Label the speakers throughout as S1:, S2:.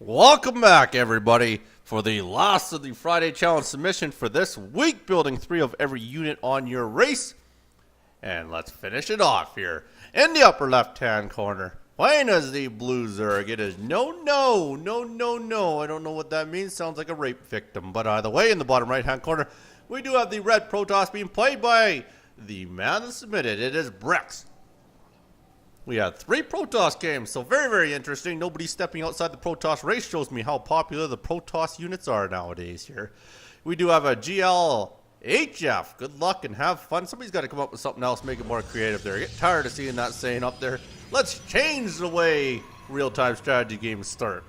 S1: Welcome back, everybody, for the last of the Friday Challenge submission for this week, building 3 of every unit on your race. And let's finish it off here. In the upper left-hand corner, playing as the blue Zerg, it is no. I don't know what that means. Sounds like a rape victim. But either way, in the bottom right-hand corner, we do have the red Protoss being played by the man that submitted. It is BrickS. We had 3 Protoss games, so very interesting. Nobody stepping outside the Protoss race shows me how popular the Protoss units are nowadays here. We do have a GLHF. Good luck and have fun. Somebody's got to come up with something else, make it more creative there. I get tired of seeing that saying up there. Let's change the way real-time strategy games start.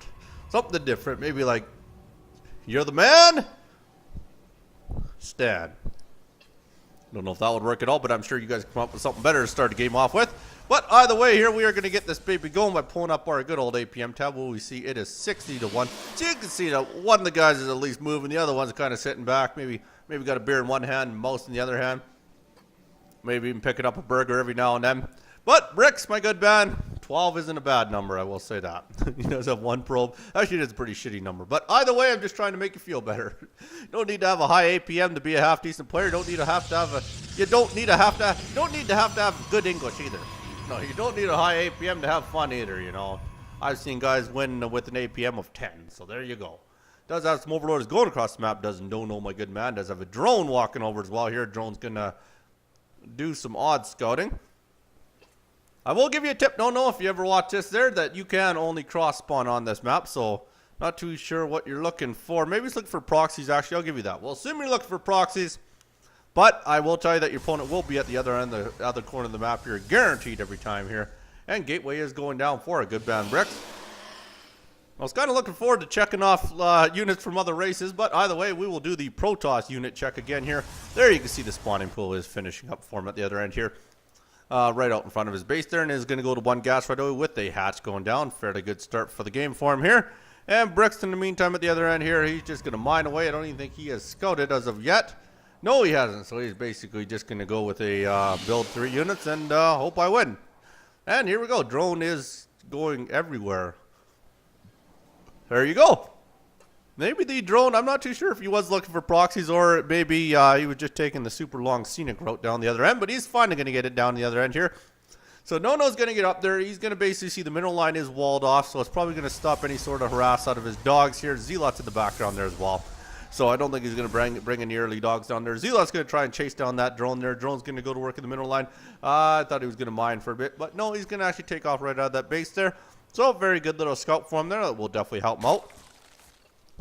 S1: Something different, maybe like, you're the man? Stan. Don't know if that would work at all, but I'm sure you guys come up with something better to start the game off with. But either way, here we are going to get this baby going by pulling up our good old APM tab. Where we see it is 60-1. So you can see that one of the guys is at least moving. The other one's kind of sitting back. Maybe got a beer in one hand and mouse in the other hand. Maybe even picking up a burger every now and then. But BrickS, my good man, 12 isn't a bad number, I will say that. He does have 1 probe. Actually, it's a pretty shitty number. But either way, I'm just trying to make you feel better. You don't need to have a high APM to be a half decent player. You don't need to have to have good English either. No, you don't need a high APM to have fun either, you know. I've seen guys win with an APM of 10, so there you go. Does have some overlords going across the map, doesn't know my good man. Does have a drone walking over as well here. Drone's gonna do some odd scouting. I will give you a tip, no, if you ever watch this there, that you can only cross spawn on this map, so not too sure what you're looking for. Maybe it's looking for proxies, actually, I'll give you that. We'll assume you're looking for proxies. But I will tell you that your opponent will be at the other end, the other corner of the map here, guaranteed every time here. And Gateway is going down for a good band BrickS. I was kind of looking forward to checking off units from other races, but either way, we will do the Protoss unit check again here. There you can see the spawning pool is finishing up for him at the other end here. Right out in front of his base there, and is going to go to 1 gas right away with a hatch going down. Fairly good start for the game for him here. And BrickS in the meantime at the other end here, he's just going to mine away. I don't even think he has scouted as of yet. No, he hasn't, so he's basically just going to go with a build 3 units and hope I win. And here we go. Drone is going everywhere. There you go. Maybe the drone, I'm not too sure if he was looking for proxies or maybe he was just taking the super long scenic route down the other end, but he's finally going to get it down the other end here. So Nono's going to get up there. He's going to basically see the middle line is walled off, so it's probably going to stop any sort of harass out of his dogs here. Zealot's in the background there as well. So I don't think he's going to bring any early dogs down there. Zealot's going to try and chase down that drone there. Drone's going to go to work in the middle line. I thought he was going to mine for a bit, but no, he's going to actually take off right out of that base there. So very good little scout for him there. That will definitely help him out.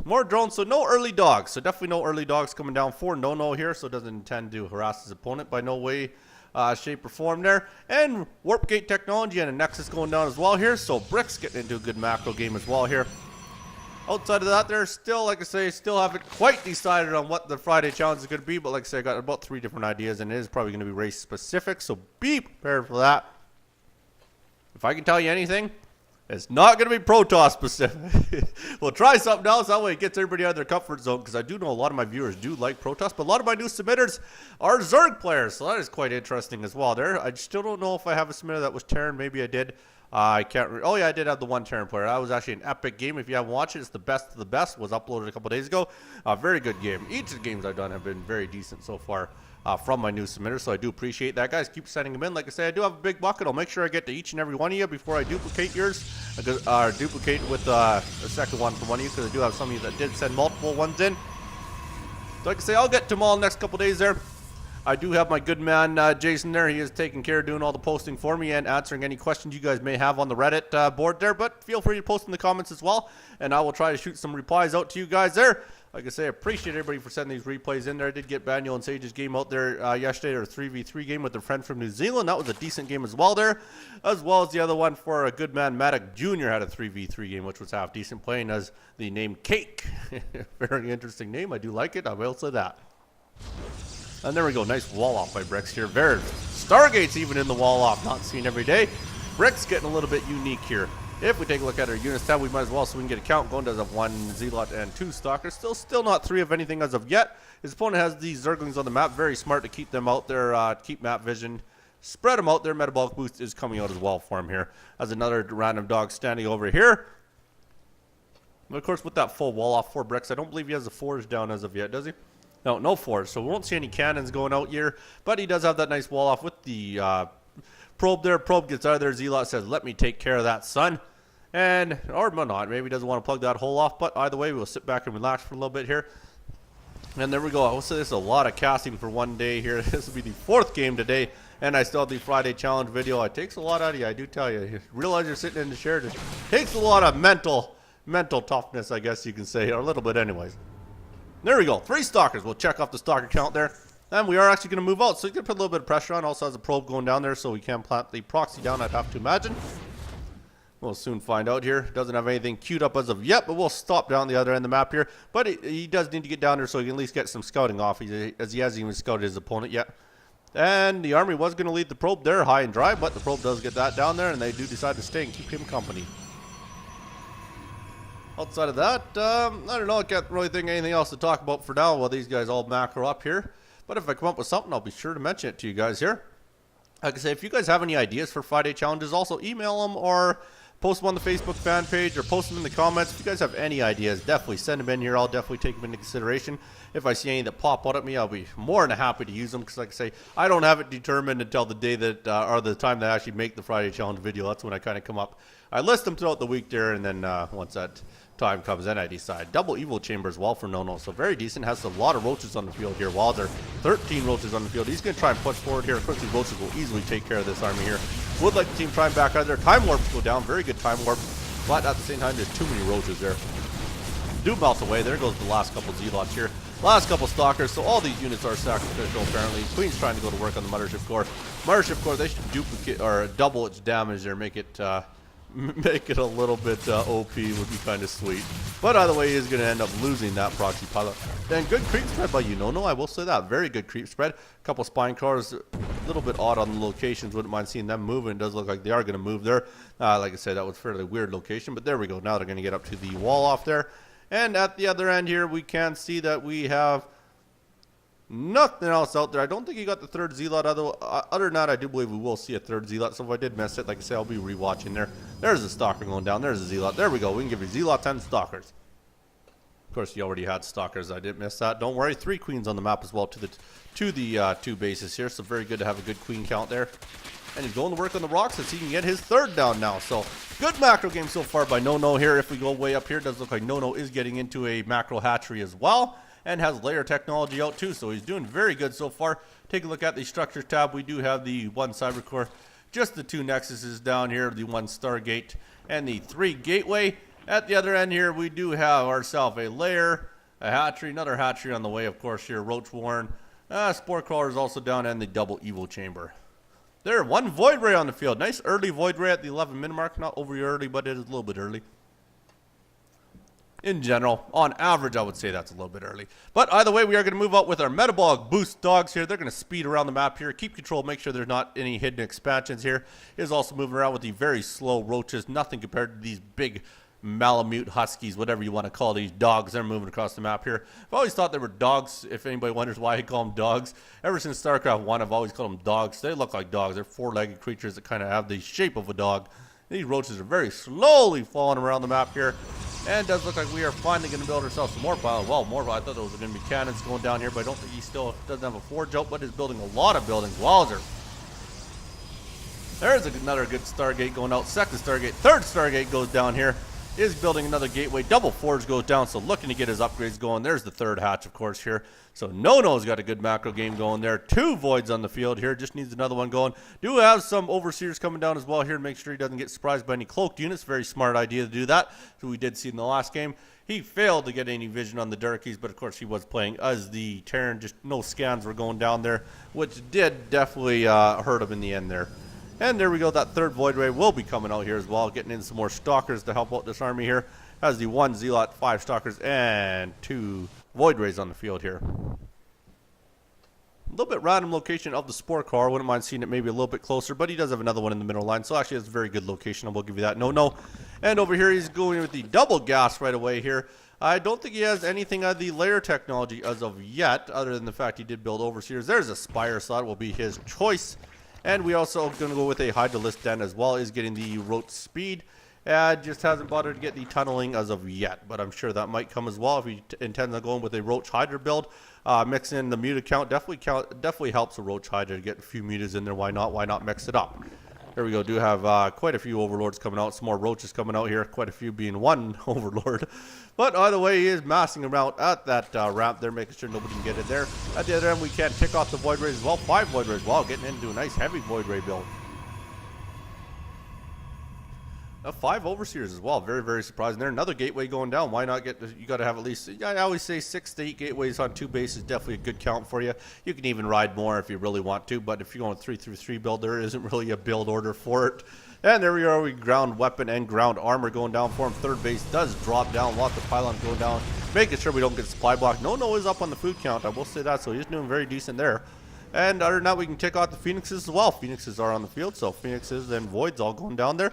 S1: More drones, so no early dogs. So definitely no early dogs coming down for Nono here. So doesn't intend to harass his opponent by no way, shape, or form there. And Warp Gate technology and a Nexus going down as well here. So BrickS getting into a good macro game as well here. Outside of that, there's still, like I say, still haven't quite decided on what the Friday challenge is going to be. But like I say, I got about 3 different ideas, and it is probably going to be race specific. So be prepared for that. If I can tell you anything, it's not going to be Protoss specific. We'll try something else. That way it gets everybody out of their comfort zone. Because I do know a lot of my viewers do like Protoss. But a lot of my new submitters are Zerg players. So that is quite interesting as well there. I still don't know if I have a submitter that was Terran. Maybe I did. I can't remember. Oh yeah, I did have the 1 Terran player. That was actually an epic game. If you haven't watched it, it's the best of the best. Was uploaded a couple days ago. Very good game. Each of the games I've done have been very decent so far from my new submitters. So I do appreciate that, guys. Keep sending them in. Like I say, I do have a big bucket. I'll make sure I get to each and every one of you before I duplicate yours. Duplicate with a second one from one of you, because I do have some of you that did send multiple ones in. So like I say, I'll get to them all next couple days there. I do have my good man Jason there. He is taking care of doing all the posting for me and answering any questions you guys may have on the Reddit board there. But feel free to post in the comments as well, and I will try to shoot some replies out to you guys there. Like I say, I appreciate everybody for sending these replays in there. I did get Baniel and Sage's game out there yesterday, their 3v3 game with their friend from New Zealand. That was a decent game as well there, as well as the other one for a good man, Maddock Jr. had a 3v3 game, which was half decent, playing as the name Cake. Very interesting name. I do like it. I will say that. And there we go. Nice wall off by BrickS here. Very Stargate's even in the wall off. Not seen every day. BrickS getting a little bit unique here. If we take a look at our units tab, we might as well, so we can get a count going. Does have 1 Zealot and 2 Stalkers. Still not 3 of anything as of yet. His opponent has these Zerglings on the map. Very smart to keep them out there, keep map vision. Spread them out there. Metabolic boost is coming out as well for him here. As another random dog standing over here. And of course, with that full wall off, 4 BrickS, I don't believe he has the forge down as of yet, does he? No, no forge, so we won't see any cannons going out here, but he does have that nice wall off with the probe there. Probe gets out of there. Zealot says, let me take care of that, son. And, or not, maybe he doesn't want to plug that hole off, but either way, we'll sit back and relax for a little bit here. And there we go. I will say this is a lot of casting for one day here. This will be the 4th game today, and I still have the Friday challenge video. It takes a lot out of you, I do tell you. You realize you're sitting in the chair. It takes a lot of mental toughness, I guess you can say, or a little bit anyways. There we go. 3 stalkers. We'll check off the stalker count there. And we are actually going to move out. So he's going to put a little bit of pressure on. Also has a probe going down there, so we can plant the proxy down, I'd have to imagine. We'll soon find out here. Doesn't have anything queued up as of yet, but we'll stop down the other end of the map here. But he does need to get down there so he can at least get some scouting off, as he hasn't even scouted his opponent yet. And the army was going to lead the probe there high and dry, but the probe does get that down there, and they do decide to stay and keep him company. Outside of that, I don't know, I can't really think of anything else to talk about for now while these guys all macro up here. But if I come up with something, I'll be sure to mention it to you guys here. Like I say, if you guys have any ideas for Friday challenges, also email them or post them on the Facebook fan page or post them in the comments. If you guys have any ideas, definitely send them in here. I'll definitely take them into consideration. If I see any that pop out at me, I'll be more than happy to use them because, like I say, I don't have it determined until the day that, or the time that I actually make the Friday challenge video. That's when I kind of come up. I list them throughout the week there, and then once that time comes in, I decide. Double evil chamber as well for Nono, so very decent. Has a lot of roaches on the field here. While there 13 roaches on the field, he's going to try and push forward here. Of course, these roaches will easily take care of this army here. Would like the team try and back out of there. Time warps go down. Very good time warp, but at the same time, there's too many roaches there. Do melt away. There goes the last couple zealots here. Last couple stalkers, so all these units are sacrificial apparently. Queen's trying to go to work on the Mothership Core. Mothership Core, they should duplicate or double its damage there, make it a little bit OP would be kind of sweet. But either way, he is going to end up losing that proxy pilot. And good creep spread by Nono, I will say that. Very good creep spread. A couple spine cars, a little bit odd on the locations. Wouldn't mind seeing them move, and it does look like they are going to move there. Like I said, that was a fairly weird location, but there we go. Now they're going to get up to the wall off there. And at the other end here, we can see that we have nothing else out there. I don't think he got the 3rd zealot. Other than that, I do believe we will see a 3rd zealot. So if I did miss it, like I say, I'll be rewatching there. There's a stalker going down. There's a zealot. There we go. We can give you zealots and stalkers. Of course, you already had stalkers. I didn't miss that. Don't worry. 3 queens on the map as well to the 2 bases here. So very good to have a good queen count there. And he's going to work on the rocks as he can get his 3rd down now. So good macro game so far by Nono here. If we go way up here, it does look like Nono is getting into a macro hatchery as well. And has layer technology out too. So he's doing very good so far. Take a look at the structures tab. We do have the 1 cyber core. Just the 2 nexuses down here. The 1 stargate and the 3 gateway. At the other end here, we do have ourselves a layer, a hatchery, another hatchery on the way, of course, here. Roach Warren. Spore crawler is also down, and the double evil chamber. There, 1 void ray on the field. Nice early void ray at the 11 min mark. Not over early, but it is a little bit early. In general, on average, I would say that's a little bit early. But either way, we are going to move out with our metabolic boost dogs here. They're going to speed around the map here. Keep control. Make sure there's not any hidden expansions here. Is also moving around with the very slow roaches. Nothing compared to these big Malamute Huskies, whatever you want to call these dogs. They're moving across the map here. I've always thought they were dogs, if anybody wonders why I call them dogs. Ever since StarCraft 1, I've always called them dogs. They look like dogs. They're 4-legged creatures that kind of have the shape of a dog. These roaches are very slowly falling around the map here. And it does look like we are finally going to build ourselves some more pile. Well, more. I thought those were going to be cannons going down here, but I don't think he still doesn't have a forge out, but is building a lot of buildings. Wowzer. There's another good Stargate going out. 2nd Stargate. 3rd Stargate goes down here. Is building another gateway. Double forge goes down, so looking to get his upgrades going. There's the 3rd hatch, of course, here. So Nono's got a good macro game going there. 2 voids on the field here. Just needs another one going. Do have some overseers coming down as well here to make sure he doesn't get surprised by any cloaked units. Very smart idea to do that. So we did see in the last game. He failed to get any vision on the Darkies, but of course he was playing as the Terran. Just no scans were going down there, which did definitely hurt him in the end there. And there we go. That 3rd void ray will be coming out here as well. Getting in some more stalkers to help out this army here. Has the 1 zealot, 5 stalkers, and 2 void rays on the field here. A little bit random location of the spore car. Wouldn't mind seeing it maybe a little bit closer, but he does have another one in the middle line. So actually it's a very good location. I will give you that. No. And over here he's going with the double gas right away here. I don't think he has anything on the layer technology as of yet, other than the fact he did build overseers. There's a spire, so that will be his choice. And we also going to go with a Hydralisk Den as well. Is getting the rote speed. And just hasn't bothered to get the tunneling as of yet, but I'm sure that might come as well if he intends on going with a Roach Hydra build. Mixing in the muta count definitely helps a Roach Hydra to get a few mutas in there. Why not mix it up? There we go. Do have quite a few overlords coming out. Some more roaches coming out here. Quite a few being one overlord. But either way, he is massing around at that ramp there, making sure nobody can get in there. At the other end, we can tick off the Void Rays as well. 5 Void Rays. Wow, getting into a nice heavy Void Ray build. 5 Overseers as well. Very, very surprising there. Another gateway going down. Why not get, you got to have at least, I always say 6 to 8 gateways on 2 bases. Definitely a good count for you. You can even ride more if you really want to, but if you're going 3-3 build, there isn't really a build order for it. And there we are. We ground weapon and ground armor going down for him. Third base does drop down. Lots of pylons going down. Making sure we don't get supply block. Nono is up on the food count. I will say that, so he's doing very decent there. And other than that, we can tick off the Phoenixes as well. Phoenixes are on the field, so Phoenixes and Voids all going down there.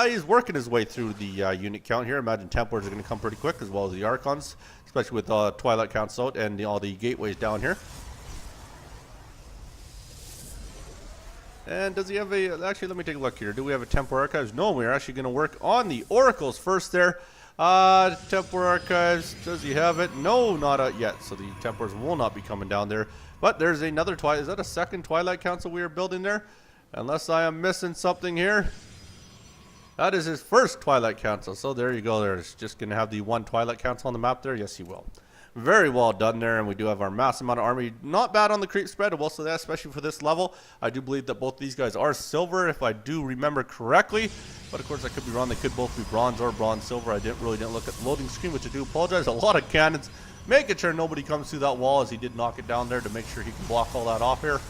S1: He's working his way through the unit count here. Imagine Templars are going to come pretty quick, as well as the Archons, especially with Twilight counts out and all the gateways down here. And does he have a... Actually, let me take a look here. Do we have a Templar Archives? No, we're actually going to work on the Oracles first there. Templar Archives, does he have it? No, not yet. So the Templars will not be coming down there. But there's another Twilight. Is that a second Twilight Council we are building there? Unless I am missing something here. That is his first Twilight Council. So there you go. There's just going to have the 1 Twilight Council on the map there. Yes, he will. Very well done there, and we do have our massive amount of army. Not bad on the creep spread. I will say that, especially for this level. I do believe that both these guys are silver, if I do remember correctly. But of course, I could be wrong. They could both be bronze or bronze silver. I didn't look at the loading screen, which I do apologize. A lot of cannons, making sure nobody comes through that wall, as he did knock it down there to make sure he can block all that off here.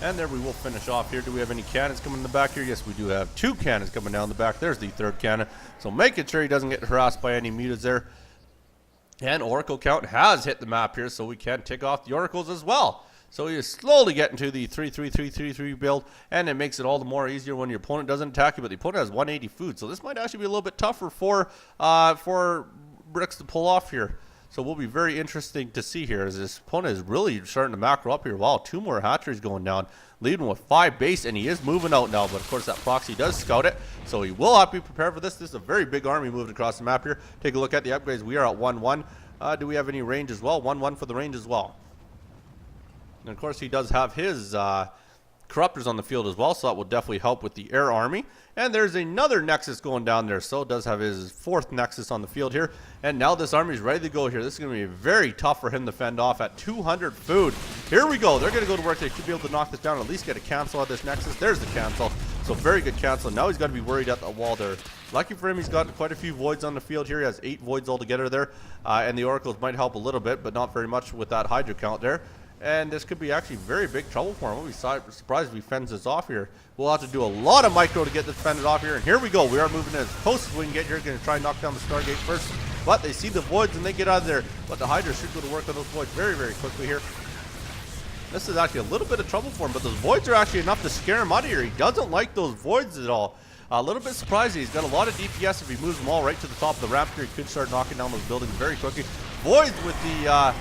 S1: And there we will finish off here. Do we have any cannons coming in the back here? Yes, we do have 2 cannons coming down the back. There's the 3rd cannon. So making sure he doesn't get harassed by any mutas there. And Oracle count has hit the map here, so we can tick off the Oracles as well. So he is slowly getting to the 3-3-3-3-3 build, and it makes it all the more easier when your opponent doesn't attack you, but the opponent has 180 food. So this might actually be a little bit tougher for BrickS to pull off here. So will be very interesting to see here, as this opponent is really starting to macro up here. Wow, 2 more hatcheries going down, leading with 5 base, and he is moving out now. But of course, that proxy does scout it, so he will have to be prepared for this. This is a very big army moving across the map here. Take a look at the upgrades. We are at 1-1. Do we have any range as well? 1-1 for the range as well. And of course, he does have his corruptors on the field as well, so that will definitely help with the air army. And there's another Nexus going down there, so it does have his 4th Nexus on the field here. And now this army is ready to go here. This is going to be very tough for him to fend off at 200 food. Here we go. They're going to go to work. They should be able to knock this down, at least get a cancel at this Nexus. There's the cancel. So very good cancel. Now he's got to be worried at the wall there. Lucky for him, he's got quite a few voids on the field here. He has 8 voids altogether there. And the Oracles might help a little bit, but not very much with that Hydra count there. And this could be actually very big trouble for him. We'll be surprised if he fends this off here. We'll have to do a lot of micro to get this fended off here. And here we go. We are moving as close as we can get here. Going to try and knock down the Stargate first. But they see the voids and they get out of there. But the Hydra should go to work on those voids very, very quickly here. This is actually a little bit of trouble for him. But those voids are actually enough to scare him out of here. He doesn't like those voids at all. A little bit surprising. He's got a lot of DPS. If he moves them all right to the top of the ramp here, he could start knocking down those buildings very quickly. Voids with the...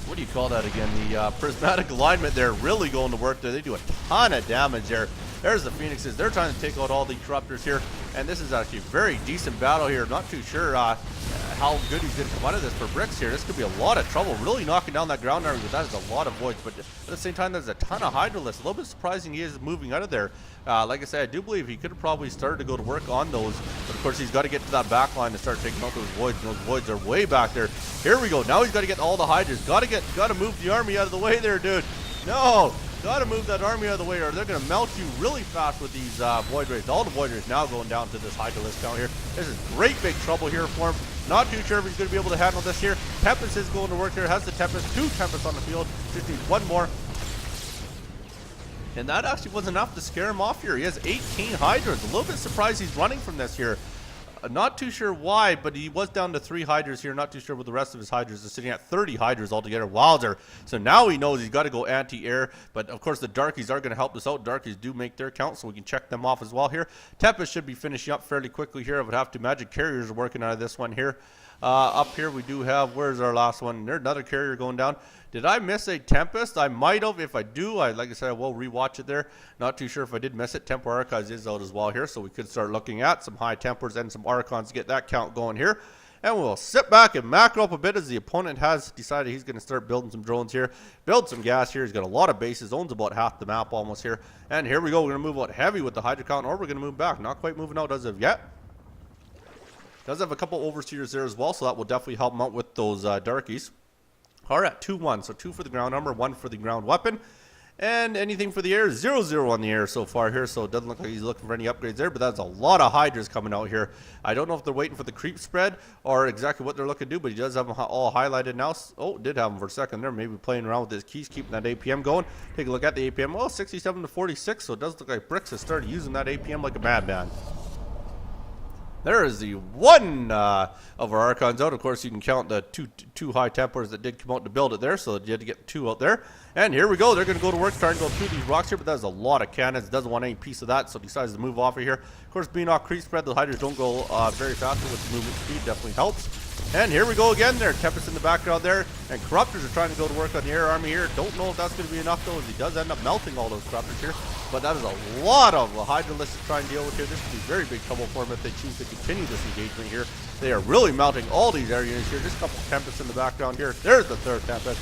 S1: what do you call that again? The prismatic alignment there really going to work there. They do a ton of damage there. There's the Phoenixes. They're trying to take out all the Corruptors here. And this is actually a very decent battle here. Not too sure how good he's going to come out of this for BrickS here. This could be a lot of trouble. Really knocking down that ground army, but that is a lot of voids. But at the same time, there's a ton of Hydralisks. A little bit surprising he is moving out of there. Like I said, I do believe he could have probably started to go to work on those. But of course, he's got to get to that back line to start taking out those voids. And those voids are way back there. Here we go. Now he's got to get all the Hydras. Got to move the army out of the way there, dude. No. Got to move that army out of the way, or they're going to melt you really fast with these Void Rays. All the Void Rays now going down to this Hydralisk count here. This is great big trouble here for him. Not too sure if he's going to be able to handle this here. Tempest is going to work here. Has the Tempest. 2 Tempests on the field. Just needs 1 more. And that actually was enough to scare him off here. He has 18 Hydras. A little bit surprised he's running from this here. Not too sure why, but he was down to 3 Hydras here. Not too sure what the rest of his Hydras is sitting at. 30 Hydras altogether. Wowzer. So now he knows he's got to go anti-air. But of course the Darkies are going to help us out. Darkies do make their count, so we can check them off as well here. Tempest should be finishing up fairly quickly here. I would have to imagine Carriers are working out of this one here. Up here we do have, where's our last one? There's another Carrier going down. Did I miss a Tempest? I might have. If I do, like I said, I will rewatch it there. Not too sure if I did miss it. Temper Archives is out as well here, so we could start looking at some high tempers and some Archons to get that count going here. And we'll sit back and macro up a bit as the opponent has decided he's going to start building some drones here. Build some gas here. He's got a lot of bases. Owns about half the map almost here. And here we go. We're going to move out heavy with the Hydra count, or we're going to move back. Not quite moving out as of yet. Does have a couple overseers there as well, so that will definitely help him out with those darkies. Are at 2-1, so 2 for the ground armor, 1 for the ground weapon. And anything for the air, 0-0 on the air so far here, so it doesn't look like he's looking for any upgrades there, but that's a lot of Hydras coming out here. I don't know if they're waiting for the creep spread or exactly what they're looking to do, but he does have them all highlighted now. Oh, did have them for a second there, maybe playing around with his keys, keeping that APM going. Take a look at the APM, oh, 67 to 46, so it does look like BrickS has started using that APM like a madman. There is the one of our Archons out. Of course, you can count the two high tempers that did come out to build it there, so you had to get 2 out there. And here we go. They're going to go to work trying to go through these rocks here, but that's a lot of cannons. Doesn't want any piece of that, so decides to move off of here. Of course, being off creep spread, the Hydras don't go very fast with the movement speed. Definitely helps. And here we go again there. Tempest in the background there. And Corruptors are trying to go to work on the air army here. Don't know if that's going to be enough, though, as he does end up melting all those Corruptors here. But that is a lot of Hydra lists to try and deal with here. This could be very big trouble for them if they choose to continue this engagement here. They are really melting all these air units here. Just a couple Tempests in the background here. There's the third Tempest.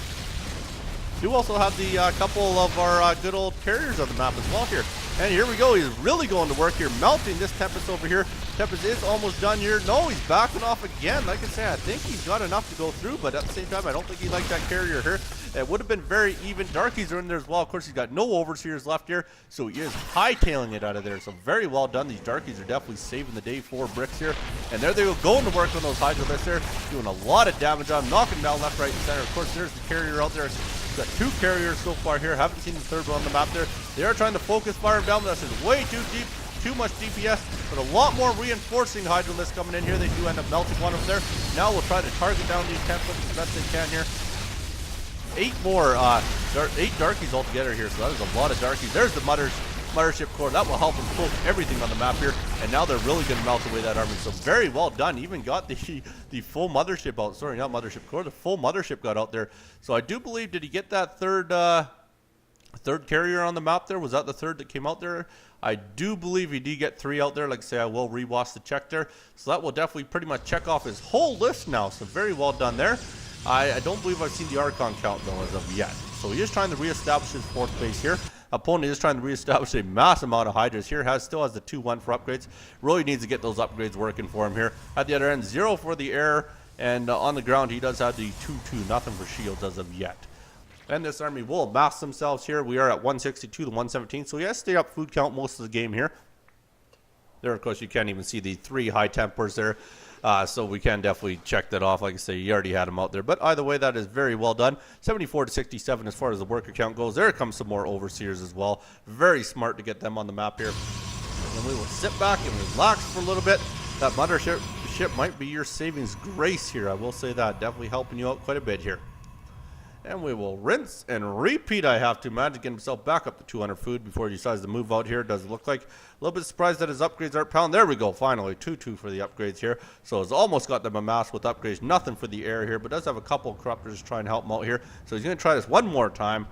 S1: Do also have the couple of our good old carriers on the map as well here. And here we go. He's really going to work here, melting this Tempest over here. Tempest is almost done here. No, he's backing off again. Like I said, I think he's got enough to go through, but at the same time, I don't think he liked that carrier here. It would have been very even. Darkies are in there as well. Of course, he's got no overseers left here, so he is hightailing it out of there. So very well done. These Darkies are definitely saving the day for BrickS here. And there they go, going to work on those Hydra lists there, doing a lot of damage on them, knocking them down left, right, and center. Of course, there's the carrier out there. Got 2 carriers so far here. Haven't seen the third one on the map there. They are trying to focus fire down, but that's just way too deep. Too much DPS, but a lot more reinforcing Hydra lists coming in here. They do end up melting one of them there. Now we'll try to target down these Templates as best they can here. 8 more, 8 Darkies altogether here, so that is a lot of Darkies. There's the Mothership Core. That will help them cloak everything on the map here, and now they're really going to melt away that army. So very well done. Even got the full Mothership out. Sorry, not Mothership Core. The full Mothership got out there. So I do believe, did he get that third carrier on the map there? Was that the third that came out there? I do believe he did get 3 out there. Like I say, I will rewatch the check there. So that will definitely pretty much check off his whole list now. So very well done there. I don't believe I've seen the Archon count though as of yet. So he is trying to reestablish his 4th base here. Opponent is trying to reestablish a mass amount of Hydras here. Still has the 2-1 for upgrades. Really needs to get those upgrades working for him here. At the other end, 0 for the air. And on the ground, he does have the 2-2. Nothing for shields as of yet. And this army will mass themselves here. We are at 162 to 117. So he has to stay up food count most of the game here. There, of course, you can't even see the 3 high tempers there. So we can definitely check that off. Like I say, you already had him out there. But either way, that is very well done. 74 to 67 as far as the worker count goes. There comes some more overseers as well. Very smart to get them on the map here. And we will sit back and relax for a little bit. That Mothership might be your savings grace here. I will say that. Definitely helping you out quite a bit here. And we will rinse and repeat. I have to manage to get himself back up to 200 food before he decides to move out here. Does look like a little bit surprised that his upgrades aren't pound. There we go. Finally, 2-2 for the upgrades here. So it's almost got them amassed with upgrades. Nothing for the air here, but does have a couple of Corruptors trying to help him out here. So he's going to try this one more time.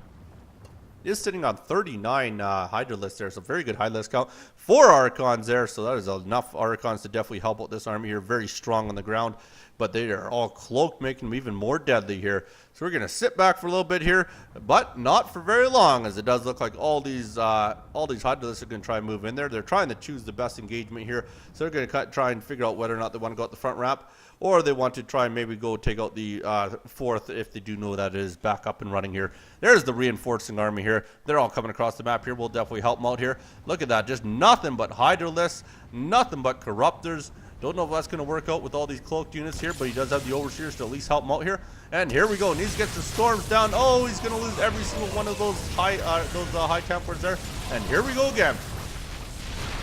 S1: He is sitting on 39 Hydra lists there, so very good high list count. 4 Archons there, so that is enough Archons to definitely help out this army here. Very strong on the ground, but they are all cloaked, making them even more deadly here. So we're going to sit back for a little bit here, but not for very long, as it does look like all these Hydra lists are going to try and move in there. They're trying to choose the best engagement here, so they're going to try and figure out whether or not they want to go out the front ramp, or they want to try and maybe go take out the 4th if they do know that it is back up and running here. There's the reinforcing army here. They're all coming across the map here. We'll definitely help them out here. Look at that. Just nothing but Hydra lists, nothing but Corruptors. Don't know if that's going to work out with all these cloaked units here, but he does have the overseers to at least help him out here. And here we go. Needs to get the storms down. Oh, he's going to lose every single one of those high temperatures there. And here we go again.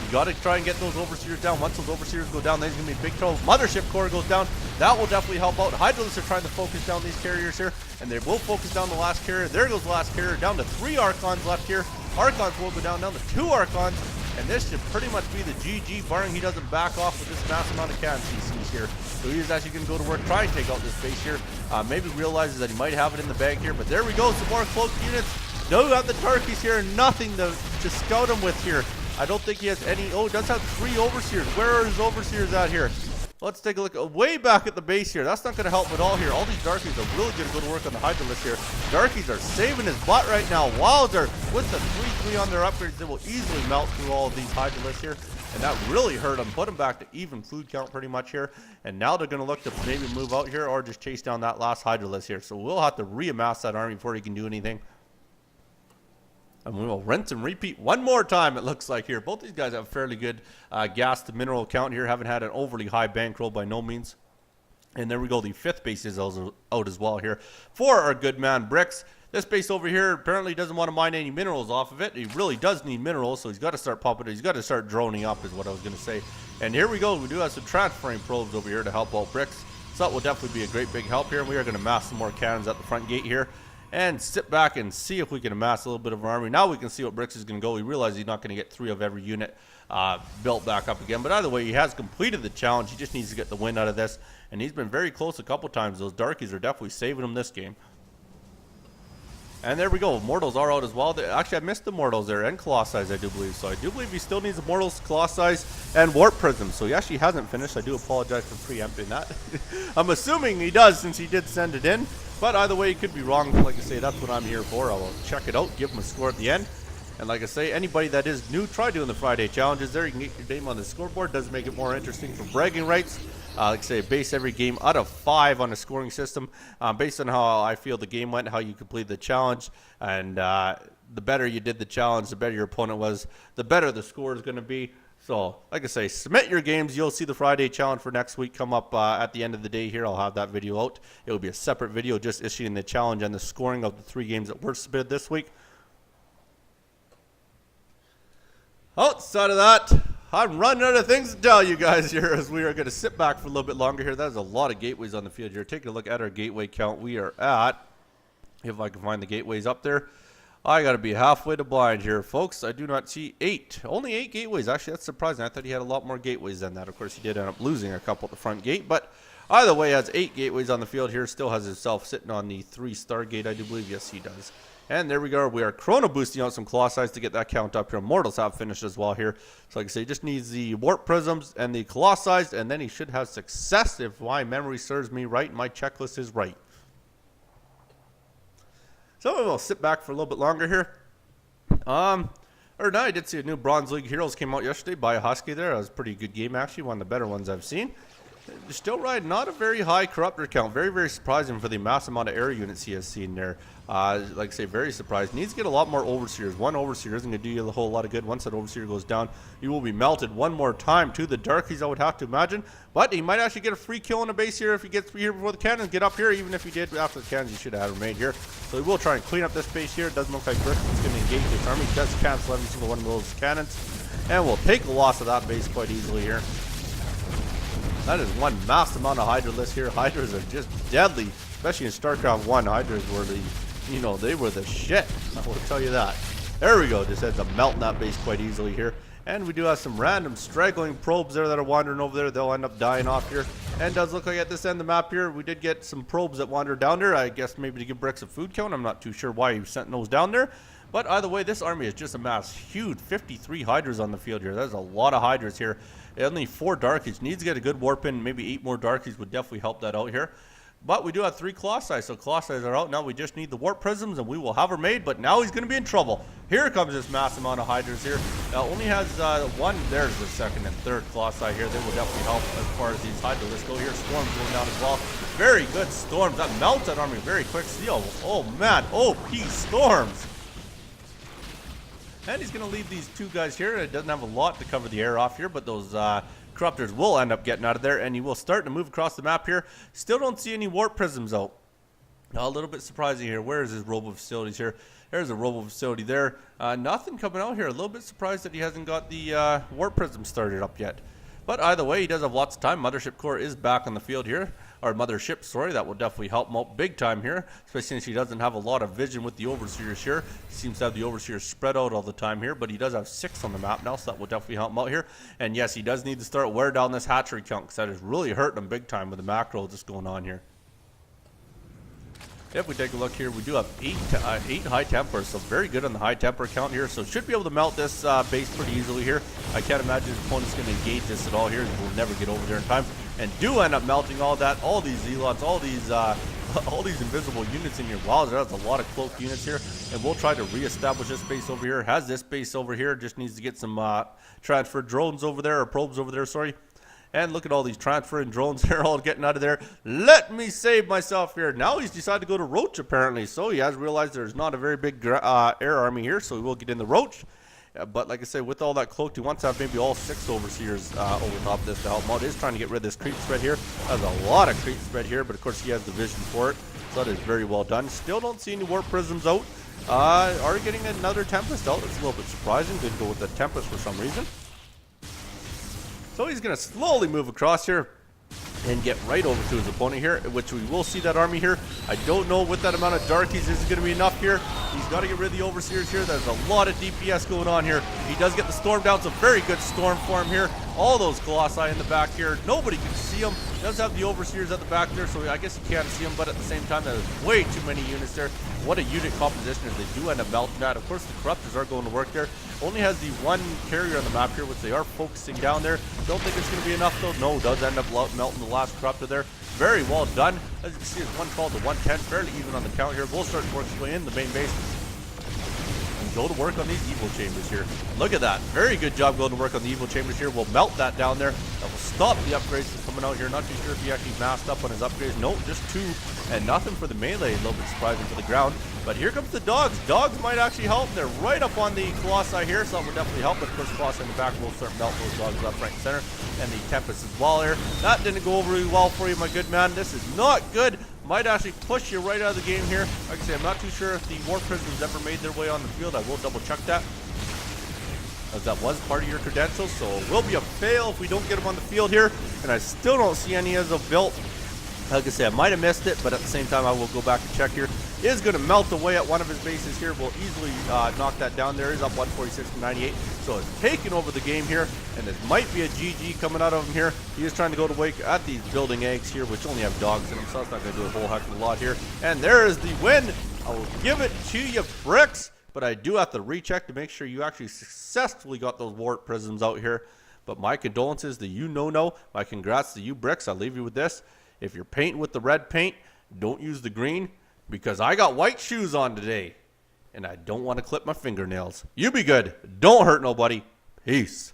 S1: You got to try and get those overseers down. Once those overseers go down, then he's going to be big trouble. Mothership Core goes down. That will definitely help out. Hydralists are trying to focus down these carriers here, and they will focus down the last carrier. There goes the last carrier. Down to 3 Archons left here. Archons will go down to 2 Archons. And this should pretty much be the GG, barring he doesn't back off with this massive amount of cannons. He's base here. So he is actually going to go to work, try and take out this base here. Maybe realizes that he might have it in the bag here, but there we go. Some more cloaked units. No, got the turkeys here. Nothing to scout him with here. I don't think he has any. Oh, does have 3 overseers. Where are his overseers at here? Let's take a look way back at the base here. That's not going to help at all here. All these darkies are really going to go to work on the Hydra list here. Darkies are saving his butt right now. Wowzer, with the 3-3 on their upgrades, they will easily melt through all of these Hydra lists here. And that really hurt him. Put him back to even food count pretty much here. And now they're going to look to maybe move out here or just chase down that last Hydra list here. So we'll have to reamass that army before he can do anything. And we will rinse and repeat one more time, it looks like here. Both these guys have fairly good gas to mineral count here. Haven't had an overly high bankroll by no means. And there we go. The 5th base is also out as well here for our good man BrickS. This base over here apparently doesn't want to mine any minerals off of it. He really does need minerals, so he's got to start popping it. He's got to start droning up is what I was going to say. And here we go. We do have some transferring probes over here to help out BrickS. So that will definitely be a great big help here. And we are going to mass some more cannons at the front gate here. And sit back and see if we can amass a little bit of an army. Now we can see what BrickS is going to go. We realize he's not going to get 3 of every unit built back up again. But either way, he has completed the challenge. He just needs to get the win out of this. And he's been very close a couple times. Those darkies are definitely saving him this game. And there we go. Mortals are out as well. Actually, I missed the Mortals there and Colossi, I do believe. So I do believe he still needs the Mortals, Colossi, and Warp Prisms. So he actually hasn't finished. I do apologize for preempting that. I'm assuming he does since he did send it in. But either way, he could be wrong. Like I say, that's what I'm here for. I will check it out, give him a score at the end. And like I say, anybody that is new, try doing the Friday challenges there. You can get your name on the scoreboard. Does make it more interesting for bragging rights. Like I say, base every game out of 5 on a scoring system. Based on how I feel the game went, how you completed the challenge. And the better you did the challenge, the better your opponent was, the better the score is going to be. So, like I say, submit your games. You'll see the Friday challenge for next week come up at the end of the day here. I'll have that video out. It will be a separate video just issuing the challenge and the scoring of the 3 games that were submitted this week. Outside of that, I'm running out of things to tell you guys here as we are going to sit back for a little bit longer here. That is a lot of gateways on the field here. Taking a look at our gateway count. We are at, if I can find the gateways up there, I got to be halfway to blind here, folks. I do not see 8. Only 8 gateways. Actually, that's surprising. I thought he had a lot more gateways than that. Of course, he did end up losing a couple at the front gate. But either way, he has 8 gateways on the field here. Still has himself sitting on the 3-star gate, I do believe. Yes, he does. And there we go. We are chrono boosting out some Colossi to get that count up here. Mortals have finished as well here. So like I say, he just needs the Warp Prisms and the Colossi, and then he should have success if my memory serves me right. My checklist is right. So we'll sit back for a little bit longer here. Or no, I did see a new Bronze League Heroes came out yesterday by a Husky there. That was a pretty good game, actually. One of the better ones I've seen. Still riding not a very high corruptor count. Very, very surprising for the mass amount of air units he has seen there. Like I say, very surprised. Needs to get a lot more overseers. One overseer isn't going to do you a whole lot of good. Once that overseer goes down, you will be melted one more time to the darkies, I would have to imagine. But he might actually get a free kill on a base here if he gets here before the cannons get up here. Even if he did after the cannons, he should have remained here. So he will try and clean up this base here. It doesn't look like BrickS is going to engage this army. He does cancel every single one of those cannons. And we'll take the loss of that base quite easily here. That is one mass amount of Hydra list here. Hydras are just deadly, especially in StarCraft 1. Hydras were the, you know, they were the shit. I will tell you that. There we go. Just had to melt in that base quite easily here. And we do have some random straggling probes there that are wandering over there. They'll end up dying off here. And it does look like at this end of the map here, we did get some probes that wandered down there. I guess maybe to give BrickS a food count. I'm not too sure why he sent those down there. But either way, this army has just amassed huge 53 Hydras on the field here. There's a lot of Hydras here. Only 4 darkies. Needs to get a good warp in. Maybe 8 more darkies would definitely help that out here. But we do have 3 Colossi, so Colossi are out. Now we just need the Warp Prisms, and we will have her made, but now he's going to be in trouble. Here comes this mass amount of Hydras here. Now only has 1. There's the 2nd and 3rd Colossi here. They will definitely help as far as these Hydra. Let's go here. Storms going down as well. Very good Storms. That melts that army very quick. See, oh man, OP Storms. And he's going to leave these 2 guys here. It doesn't have a lot to cover the air off here, but those corruptors will end up getting out of there, and he will start to move across the map here. Still don't see any Warp Prisms out. Now, a little bit surprising here. Where is his robo facilities here? There's a robo facility there. Nothing coming out here. A little bit surprised that he hasn't got the Warp Prism started up yet. But either way, he does have lots of time. Mothership Core is back on the field here. or mothership, sorry. That will definitely help him out big time here, especially since he doesn't have a lot of vision with the overseers here. He seems to have the overseers spread out all the time here, but he does have 6 on the map now, so that will definitely help him out here. And yes, he does need to start wear down this hatchery count, because that is really hurting him big time with the macro just going on here. If we take a look here, we do have 8 high tempers, so very good on the high temper count here. So should be able to melt this base pretty easily here. I can't imagine his opponent's going to engage this at all here. We'll never get over there in time, and do end up melting all that, all these zealots, all these invisible units in here. Wow, that's a lot of cloaked units here, and we'll try to reestablish this base over here. Has this base over here, just needs to get some transfer drones over there, or probes over there, sorry. And look at all these transferring drones. They're all getting out of there. Let me save myself here. Now he's decided to go to Roach, apparently. So he has realized there's not a very big air army here, so he will get in the Roach. But like I said, with all that cloaked, he wants to have maybe all 6 overseers over top of this to help him out. He is trying to get rid of this creep spread here. Has a lot of creep spread here, but of course he has the vision for it. So that is very well done. Still don't see any warp prisms out. Are getting another Tempest out. That's a little bit surprising. Didn't go with the Tempest for some reason. So he's going to slowly move across here and get right over to his opponent here, which we will see that army here. I don't know with that amount of darkies is going to be enough here. He's got to get rid of the overseers here. There's a lot of DPS going on here. He does get the storm down. It's a very good storm for him here. All those colossi in the back here. Nobody can see him. He does have the overseers at the back there, so I guess you can't see him, but at the same time, there's way too many units there. What a unit composition as they do end up melting that. Of course, the corruptors are going to work there. Only has the 1 carrier on the map here, which they are focusing down there. Don't think it's going to be enough, though. No, does end up melting the last corruptor there. Very well done. As you can see, it's one called to 110. Fairly even on the count here. We'll start to work his way in the main base and go to work on these evil chambers here. Look at that. Very good job going to work on the evil chambers here. We'll melt that down there. That will stop the upgrades from coming out here. Not too sure if he actually masked up on his upgrades. No, just 2. And nothing for the melee. A little bit surprising for the ground. But here comes the dogs. Dogs might actually help. They're right up on the colossi here, so that will definitely help. But of course, colossi in the back will start melting those dogs left, right, and center. And the Tempest as well here. That didn't go over really well for you, my good man. This is not good. Might actually push you right out of the game here. Like I say, I'm not too sure if the War Prisms ever made their way on the field. I will double check that, as that was part of your credentials. So it will be a fail if we don't get them on the field here. And I still don't see any as of built. Like I say, I might have missed it, but at the same time, I will go back and check here. Is going to melt away at one of his bases here. Will easily knock that down there. He's up 146 to 98. So it's taking over the game here, and it might be a GG coming out of him here. He is trying to go to wake at these building eggs here, which only have dogs in them, so it's not going to do a whole heck of a lot here. And there is the win. I will give it to you, BrickS, but I do have to recheck to make sure you actually successfully got those warp prisms out here. But my condolences to you, nono. My congrats to you, BrickS. I'll leave you with this. If you're painting with the red paint, don't use the green, because I got white shoes on today, and I don't want to clip my fingernails. You be good. Don't hurt nobody. Peace.